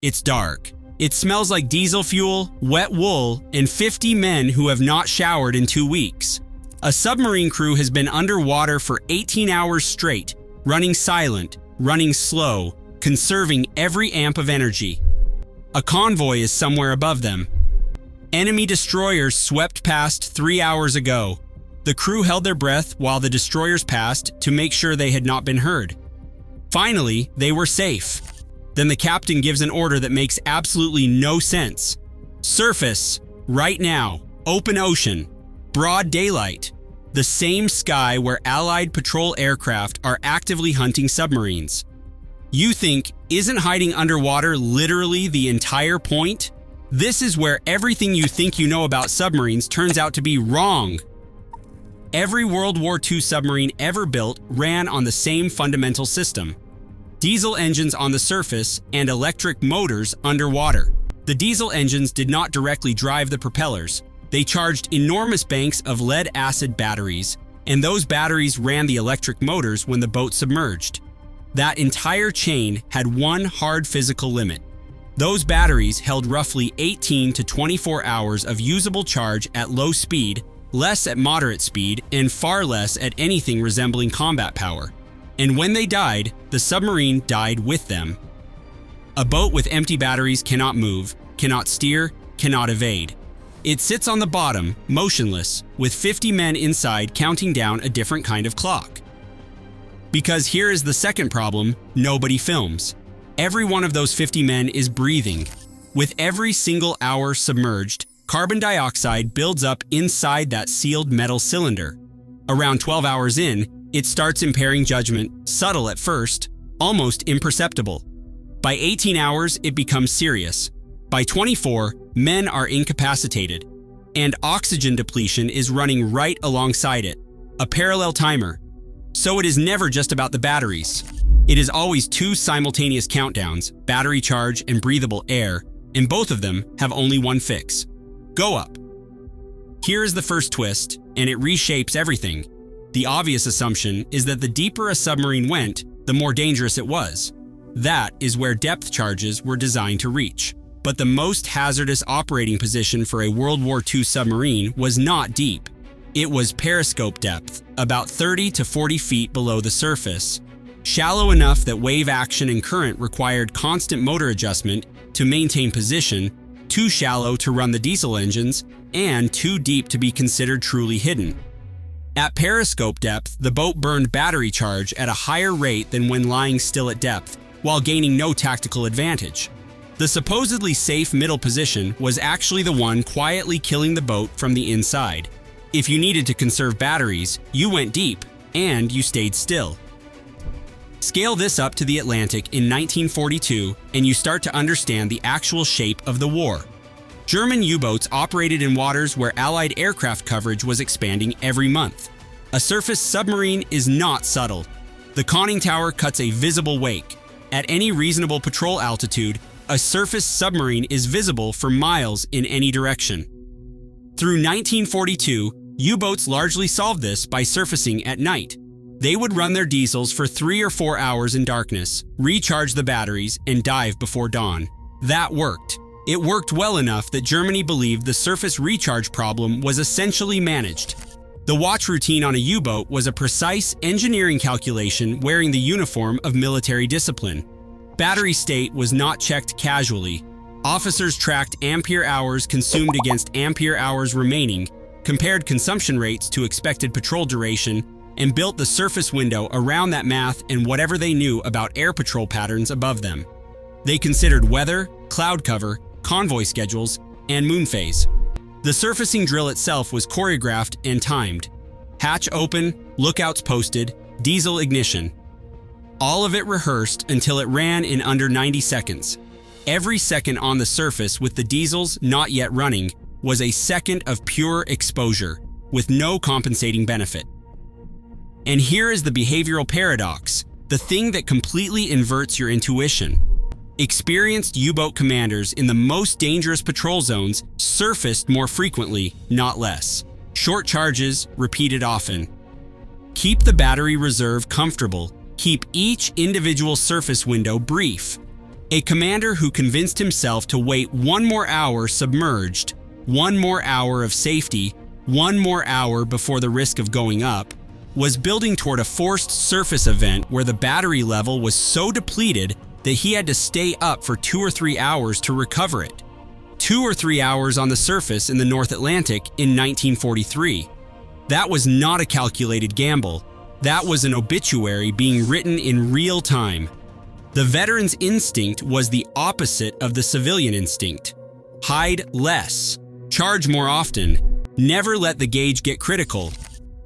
It's dark. It smells like diesel fuel, wet wool, and 50 men who have not showered in 2 weeks. A submarine crew has been underwater for 18 hours straight, running silent, running slow, conserving every amp of energy. A convoy is somewhere above them. Enemy destroyers swept past 3 hours ago. The crew held their breath while the destroyers passed to make sure they had not been heard. Finally, they were safe. Then the captain gives an order that makes absolutely no sense. Surface, right now, open ocean, broad daylight, the same sky where Allied patrol aircraft are actively hunting submarines. You think, isn't hiding underwater literally the entire point? This is where everything you think you know about submarines turns out to be wrong. Every World War II submarine ever built ran on the same fundamental system: diesel engines on the surface and electric motors underwater. The diesel engines did not directly drive the propellers. They charged enormous banks of lead-acid batteries, and those batteries ran the electric motors when the boat submerged. That entire chain had one hard physical limit. Those batteries held roughly 18 to 24 hours of usable charge at low speed, less at moderate speed, and far less at anything resembling combat power. And when they died, the submarine died with them. A boat with empty batteries cannot move, cannot steer, cannot evade. It sits on the bottom, motionless, with 50 men inside counting down a different kind of clock. Because here is the second problem: nobody films. Every one of those 50 men is breathing. With every single hour submerged, carbon dioxide builds up inside that sealed metal cylinder. Around 12 hours in, it starts impairing judgment, subtle at first, almost imperceptible. By 18 hours, it becomes serious. By 24, men are incapacitated, and oxygen depletion is running right alongside it, a parallel timer. So it is never just about the batteries. It is always two simultaneous countdowns, battery charge and breathable air, and both of them have only one fix: go up. Here is the first twist, and it reshapes everything. The obvious assumption is that the deeper a submarine went, the more dangerous it was. That is where depth charges were designed to reach. But the most hazardous operating position for a World War II submarine was not deep. It was periscope depth, about 30 to 40 feet below the surface. Shallow enough that wave action and current required constant motor adjustment to maintain position, too shallow to run the diesel engines, and too deep to be considered truly hidden. At periscope depth, the boat burned battery charge at a higher rate than when lying still at depth, while gaining no tactical advantage. The supposedly safe middle position was actually the one quietly killing the boat from the inside. If you needed to conserve batteries, you went deep, and you stayed still. Scale this up to the Atlantic in 1942, and you start to understand the actual shape of the war. German U-boats operated in waters where Allied aircraft coverage was expanding every month. A surface submarine is not subtle. The conning tower cuts a visible wake. At any reasonable patrol altitude, a surface submarine is visible for miles in any direction. Through 1942, U-boats largely solved this by surfacing at night. They would run their diesels for 3 or 4 hours in darkness, recharge the batteries, and dive before dawn. That worked. It worked well enough that Germany believed the surface recharge problem was essentially managed. The watch routine on a U-boat was a precise engineering calculation wearing the uniform of military discipline. Battery state was not checked casually. Officers tracked ampere hours consumed against ampere hours remaining, compared consumption rates to expected patrol duration, and built the surface window around that math and whatever they knew about air patrol patterns above them. They considered weather, cloud cover, convoy schedules, and moon phase. The surfacing drill itself was choreographed and timed. Hatch open, lookouts posted, diesel ignition. All of it rehearsed until it ran in under 90 seconds. Every second on the surface with the diesels not yet running was a second of pure exposure, with no compensating benefit. And here is the behavioral paradox, the thing that completely inverts your intuition. Experienced U-boat commanders in the most dangerous patrol zones surfaced more frequently, not less. Short charges, repeated often. Keep the battery reserve comfortable. Keep each individual surface window brief. A commander who convinced himself to wait one more hour submerged, one more hour of safety, one more hour before the risk of going up, was building toward a forced surface event where the battery level was so depleted that he had to stay up for 2 or 3 hours to recover it. 2 or 3 hours on the surface in the North Atlantic in 1943. That was not a calculated gamble. That was an obituary being written in real time. The veteran's instinct was the opposite of the civilian instinct. Hide less. Charge more often. Never let the gauge get critical.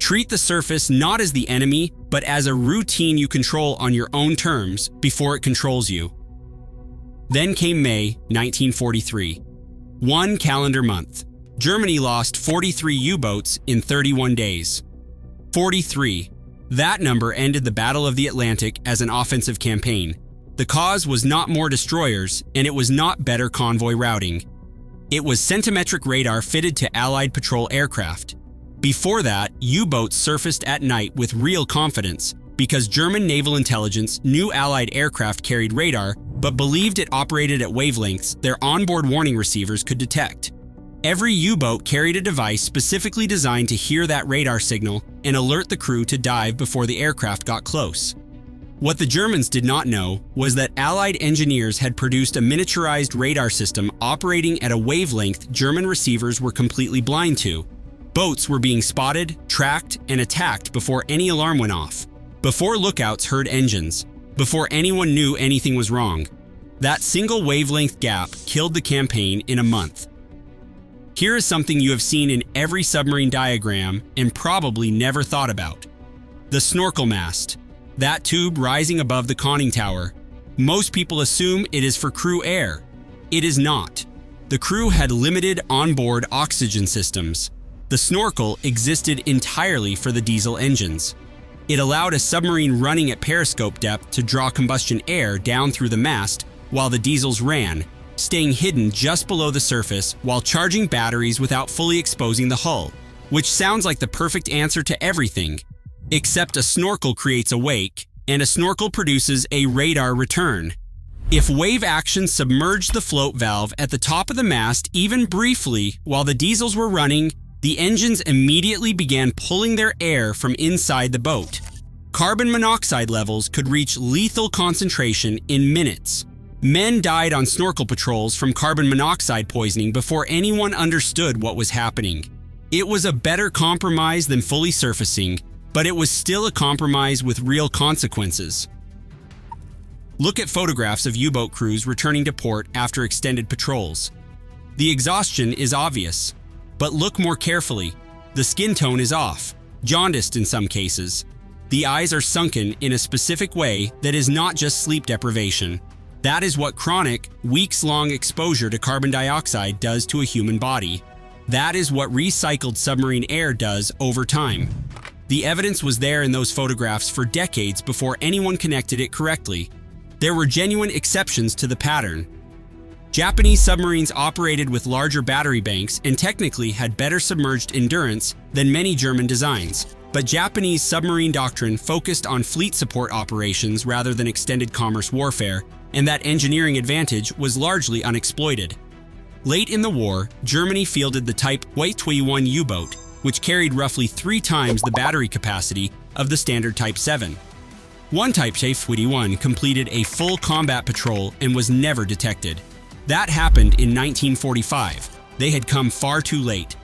Treat the surface not as the enemy, but as a routine you control on your own terms before it controls you. Then came May 1943. 1 calendar month. Germany lost 43 U-boats in 31 days. 43. That number ended the Battle of the Atlantic as an offensive campaign. The cause was not more destroyers, and it was not better convoy routing. It was centimetric radar fitted to Allied patrol aircraft. Before that, U-boats surfaced at night with real confidence because German naval intelligence knew Allied aircraft carried radar but believed it operated at wavelengths their onboard warning receivers could detect. Every U-boat carried a device specifically designed to hear that radar signal and alert the crew to dive before the aircraft got close. What the Germans did not know was that Allied engineers had produced a miniaturized radar system operating at a wavelength German receivers were completely blind to. Boats were being spotted, tracked, and attacked before any alarm went off, before lookouts heard engines, before anyone knew anything was wrong. That single wavelength gap killed the campaign in a month. Here is something you have seen in every submarine diagram and probably never thought about. The snorkel mast. That tube rising above the conning tower. Most people assume it is for crew air. It is not. The crew had limited onboard oxygen systems. The snorkel existed entirely for the diesel engines. It allowed a submarine running at periscope depth to draw combustion air down through the mast while the diesels ran, staying hidden just below the surface while charging batteries without fully exposing the hull, which sounds like the perfect answer to everything. Except a snorkel creates a wake, and a snorkel produces a radar return. If wave action submerged the float valve at the top of the mast even briefly while the diesels were running, the engines immediately began pulling their air from inside the boat. Carbon monoxide levels could reach lethal concentration in minutes. Men died on snorkel patrols from carbon monoxide poisoning before anyone understood what was happening. It was a better compromise than fully surfacing, but it was still a compromise with real consequences. Look at photographs of U-boat crews returning to port after extended patrols. The exhaustion is obvious, but look more carefully. The skin tone is off, jaundiced in some cases. The eyes are sunken in a specific way that is not just sleep deprivation. That is what chronic, weeks-long exposure to carbon dioxide does to a human body. That is what recycled submarine air does over time. The evidence was there in those photographs for decades before anyone connected it correctly. There were genuine exceptions to the pattern. Japanese submarines operated with larger battery banks and technically had better submerged endurance than many German designs, but Japanese submarine doctrine focused on fleet support operations rather than extended commerce warfare, and that engineering advantage was largely unexploited. Late in the war, Germany fielded the Type WWII U-boat, which carried roughly 3 times the battery capacity of the standard Type 7. One Type WWII completed a full combat patrol and was never detected. That happened in 1945. They had come far too late.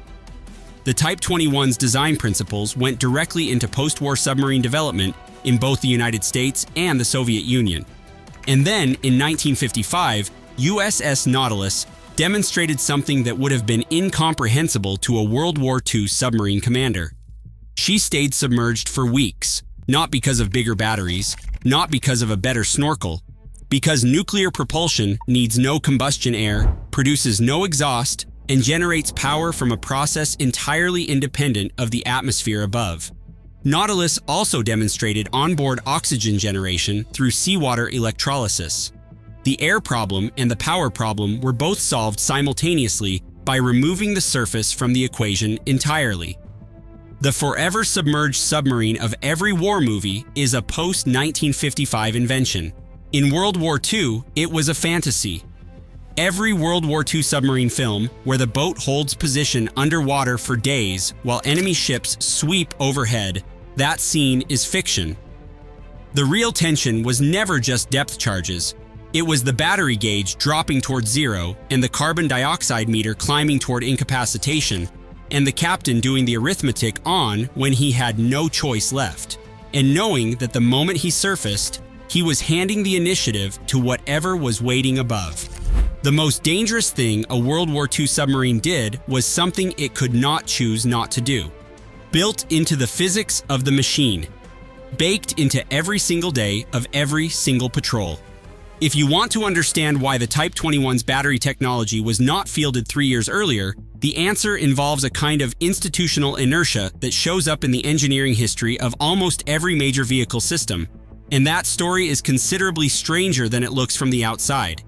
The Type 21's design principles went directly into post-war submarine development in both the United States and the Soviet Union. And then, in 1955, USS Nautilus demonstrated something that would have been incomprehensible to a World War II submarine commander. She stayed submerged for weeks, not because of bigger batteries, not because of a better snorkel, because nuclear propulsion needs no combustion air, produces no exhaust, and generates power from a process entirely independent of the atmosphere above. Nautilus also demonstrated onboard oxygen generation through seawater electrolysis. The air problem and the power problem were both solved simultaneously by removing the surface from the equation entirely. The forever submerged submarine of every war movie is a post-1955 invention. In World War II, it was a fantasy. Every World War II submarine film, where the boat holds position underwater for days while enemy ships sweep overhead, that scene is fiction. The real tension was never just depth charges. It was the battery gauge dropping toward zero and the carbon dioxide meter climbing toward incapacitation, and the captain doing the arithmetic on when he had no choice left, and knowing that the moment he surfaced, he was handing the initiative to whatever was waiting above. The most dangerous thing a World War II submarine did was something it could not choose not to do. Built into the physics of the machine. Baked into every single day of every single patrol. If you want to understand why the Type 21's battery technology was not fielded 3 years earlier, the answer involves a kind of institutional inertia that shows up in the engineering history of almost every major vehicle system. And that story is considerably stranger than it looks from the outside.